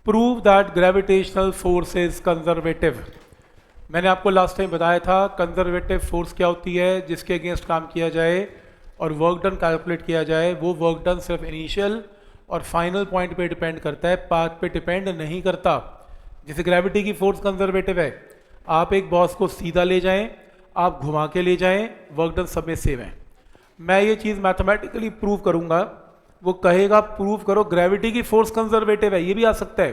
Prove that gravitational force is conservative. मैंने आपको last time बताया था कंजर्वेटिव फोर्स क्या होती है, जिसके अगेंस्ट काम किया जाए और वर्क डन कैलकुलेट किया जाए। वो वर्क डन सिर्फ इनिशियल और फाइनल पॉइंट पे डिपेंड करता है, पाथ पे डिपेंड नहीं करता। जैसे ग्रेविटी की फोर्स कंजर्वेटिव है, आप एक बॉस को सीधा ले जाएं, आप घुमा के ले जाएं, वर्क डन सब में सेम है। मैं ये चीज़ मैथमेटिकली प्रूव करूंगा, वो कहेगा प्रूव करो ग्रेविटी की फोर्स कंजर्वेटिव है, ये भी आ सकता है।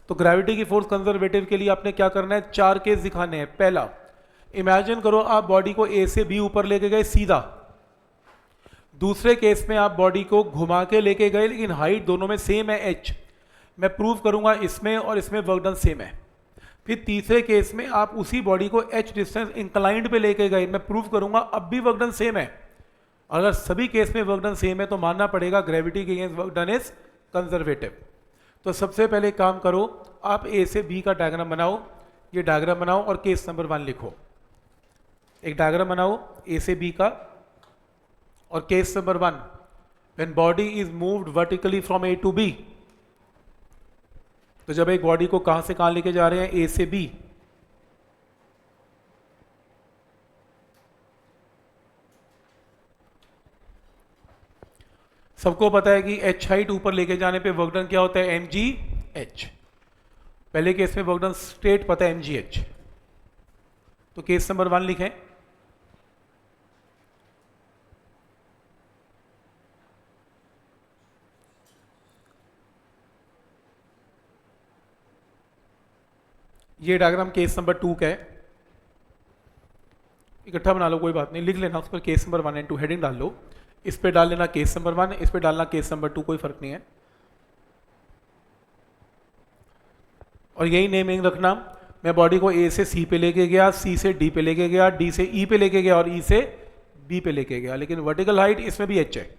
तो ग्रेविटी की फोर्स कंजर्वेटिव के लिए आपने क्या करना है, 4 केस दिखाने हैं। पहला, इमेजिन करो आप बॉडी को ए से बी ऊपर लेके गए सीधा। दूसरे केस में आप बॉडी को घुमा के लेके गए लेकिन हाइट दोनों में सेम है एच। मैं प्रूव करूंगा इसमें और इसमें वर्क डन सेम है। फिर तीसरे केस में आप उसी बॉडी को एच डिस्टेंस इंक्लाइंड पे लेके गए, मैं प्रूव करूंगा अब भी वर्क डन सेम है। अगर सभी केस में वर्क डन सेम है तो मानना पड़ेगा ग्रेविटी के against work done is conservative. तो सबसे पहले काम करो, आप ए से बी का डायग्राम बनाओ। ये डायग्राम बनाओ और केस नंबर 1 लिखो। एक डायग्राम बनाओ ए से बी का और case number 1, when body is moved vertically from A to B. तो जब एक बॉडी को कहां से कहां लेके जा रहे हैं, ए से बी, सबको पता है कि एच हाइट ऊपर लेके जाने पे वर्क डन क्या होता है, एम जी एच। पहले केस में वर्क डन स्ट्रेट पता है, एम जी एच। तो केस नंबर 1 लिखें। ये डायग्राम केस नंबर 2 का है, इकट्ठा बना लो, कोई बात नहीं, लिख लेना उस पर केस नंबर 1 एंड 2 हेडिंग डाल लो। इस पे डाल लेना केस नंबर 1, इस पे डालना केस नंबर 2, कोई फर्क नहीं है। और यही नेमिंग रखना, मैं बॉडी को ए से सी पे लेके गया, सी से डी पे लेके गया, डी से ई पे लेके गया और ई से बी पे लेके गया, लेकिन वर्टिकल हाइट इसमें भी एच है।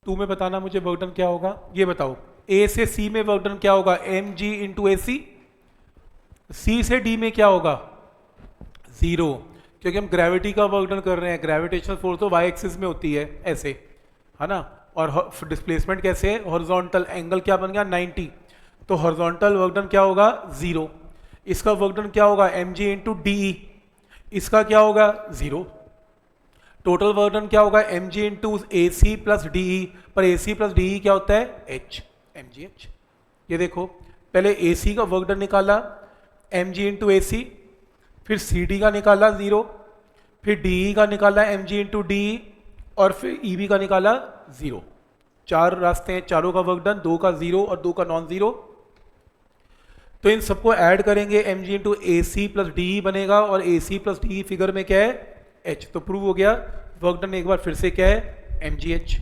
टू में बताना मुझे वर्क डन क्या होगा, ये बताओ। ए से सी में वर्क डन क्या होगा, एम जी इंटू ए सी। सी से डी में क्या होगा, 0, क्योंकि हम ग्रेविटी का वर्क डन कर रहे हैं। ग्रेविटेशनल फोर्स तो वाई एक्सिस में होती है ऐसे, है ना। और डिस्प्लेसमेंट कैसे है, हॉरिजॉन्टल, एंगल क्या बन गया 90, तो हॉरिजॉन्टल वर्क डन क्या होगा 0। इसका वर्क डन क्या होगा, M G into D E, इसका क्या होगा 0। टोटल वर्क डन क्या होगा, M G into A C plus D E, पर ए सी प्लस डी ई क्या होता है, एच, एम जी एच। ये देखो, पहले ए सी का वर्क डन निकाला एम जी इंटू ए सी, फिर सी डी का निकाला 0, फिर डी ई का निकाला M G into D E, और फिर ई बी का निकाला 0। 4 रास्ते हैं, चारों का वर्क डन, 2 का 0 और 2 का नॉन 0। तो इन सबको ऐड करेंगे, M G into A C plus D ई बनेगा, और ए सी प्लस डी ई फिगर में क्या है, एच। तो प्रूव हो गया वर्क डन एक बार फिर से क्या है, एम जी एच।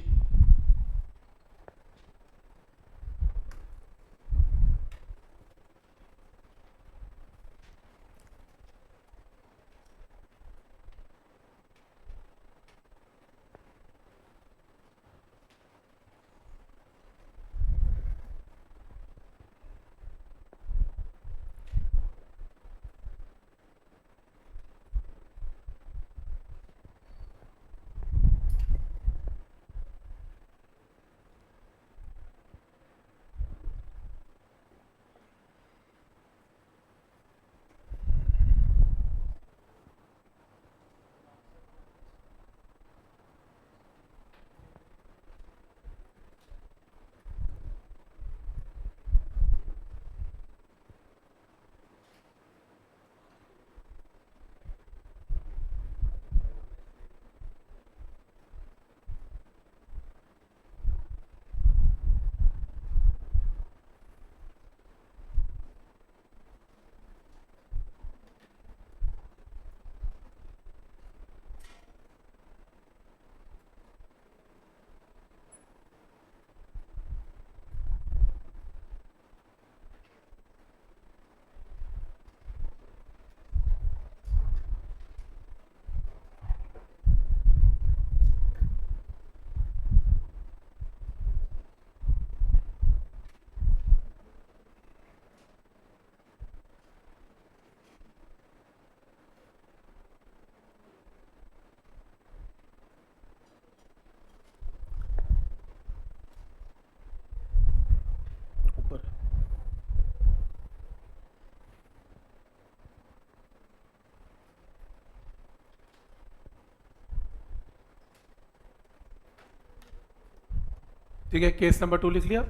ठीक है, केस नंबर 2 लिख लिया।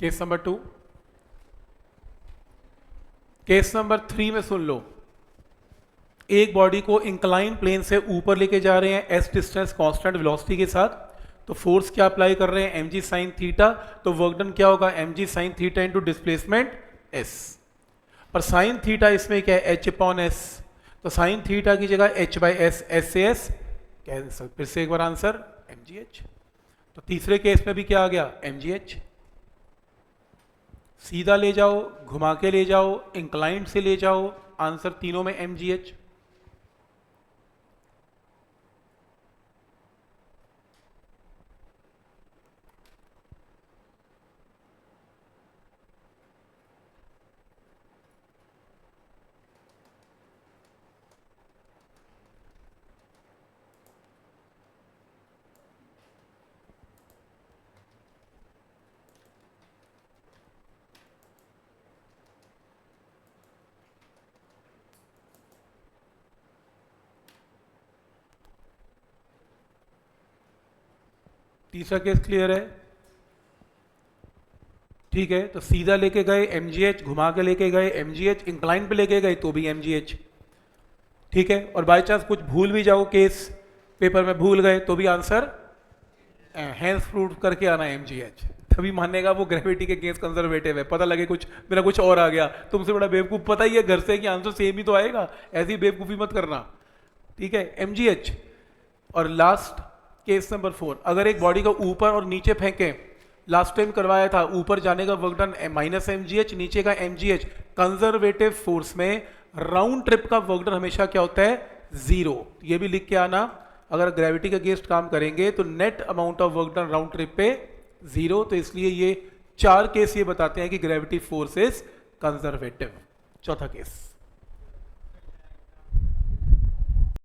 Case number 2। केस नंबर 3 में सुन लो, एक बॉडी को इंक्लाइन प्लेन से ऊपर लेके जा रहे हैं एस डिस्टेंस कांस्टेंट वेलोसिटी के साथ, तो फोर्स क्या अप्लाई कर रहे हैं, mg sin थीटा, तो वर्क डन क्या होगा, mg sin theta into displacement s। और साइन थीटा इसमें क्या है, h अपॉन s, तो साइन थीटा की जगह h बाई एस, s से s कैंसिल, फिर से एक बार आंसर mgh। तो तीसरे केस में भी क्या आ गया, mgh। सीधा ले जाओ, घुमा के ले जाओ, इंक्लाइंड से ले जाओ, आंसर तीनों में mgh। तीसरा केस क्लियर है, ठीक है। तो सीधा लेके गए mgh, घुमा के लेके गए mgh, इंक्लाइन पे लेके गए तो भी mgh, ठीक है। और बाय चांस कुछ भूल भी जाओ, केस पेपर में भूल गए तो भी आंसर हैंस प्रूव करके आना mgh, तभी मानेगा वो ग्रेविटी के केस कंजर्वेटिव है। पता लगे कुछ मेरा कुछ और आ गया, तुमसे बड़ा बेवकूफ पता ही है घर से कि आंसर सेम ही तो आएगा, ऐसी बेवकूफी मत करना, ठीक है, mgh। और लास्ट केस नंबर 4, अगर एक बॉडी को ऊपर और नीचे फेंके, लास्ट टाइम करवाया था, ऊपर जाने का वर्क डन माइनस mgh, नीचे का mgh, कंजर्वेटिव फोर्स में राउंड ट्रिप का वर्क डन हमेशा क्या होता है, 0। ये भी लिख के आना, अगर ग्रेविटी के अगेंस्ट काम करेंगे तो net amount of work done round trip पे 0। तो इसलिए ये 4 केस ये बताते हैं कि ग्रेविटी फोर्स इज कंजर्वेटिव। चौथा केस,